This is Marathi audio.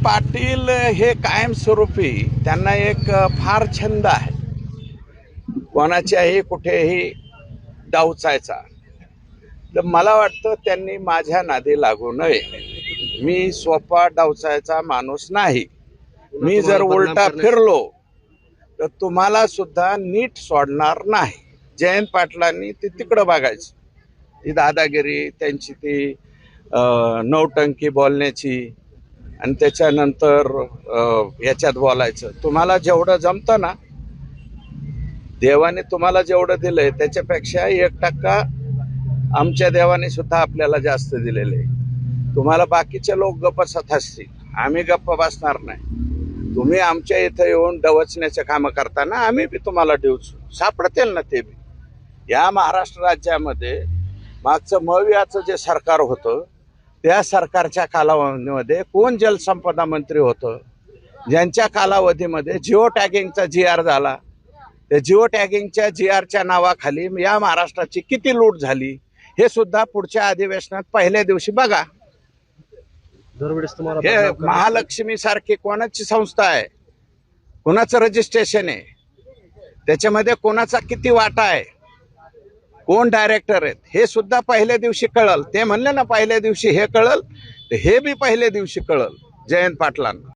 पाटील हे कायमस्वरूपी त्यांना एक फार छंद आहे कोणाच्याही कुठेही डावचायचा। तर मला वाटतं त्यांनी माझ्या नादी लागू नये। मी सोपा डावचायचा माणूस नाही। मी जर उलटा फिरलो तर तुम्हाला सुद्धा नीट सोडणार नाही। जयंत पाटलांनी ती तिकडं बघायचं, ती दादागिरी त्यांची, ती नौटंकी बोलण्याची आणि त्याच्यानंतर याच्यात बोलायचं। तुम्हाला जेवढं जमतं ना, देवाने तुम्हाला जेवढं दिलंय त्याच्यापेक्षा 1% आमच्या देवाने सुद्धा आपल्याला जास्त दिलेले। तुम्हाला बाकीचे लोक गप्प बसत असतील, आम्ही गप्प बसणार नाही। तुम्ही आमच्या इथं येऊन डवचण्याचे कामं करताना आम्ही बी तुम्हाला देऊच सापडतील ना। ते बी या महाराष्ट्र राज्यामध्ये मागचं मवियाचं जे सरकार होतं त्या सरकारच्या कालावधीमध्ये कोण जलसंपदा मंत्री होतं, ज्यांच्या कालावधीमध्ये जिओ टॅगिंगचा GR झाला, त्या जिओ टॅगिंगच्या GRच्या नावाखाली या महाराष्ट्राची किती लूट झाली हे सुद्धा पुढच्या अधिवेशनात पहिल्या दिवशी बघा। हे महालक्ष्मी सारखी कोणाची संस्था आहे, कोणाचं रजिस्ट्रेशन आहे, त्याच्यामध्ये कोणाचा किती वाटा आहे, कोण डायरेक्टर आहेत हे सुद्धा पहिल्या दिवशी कळल। ते म्हणले ना पहिल्या दिवशी हे कळल, तर हे बी पहिल्या दिवशी कळल जयंत पाटलांना।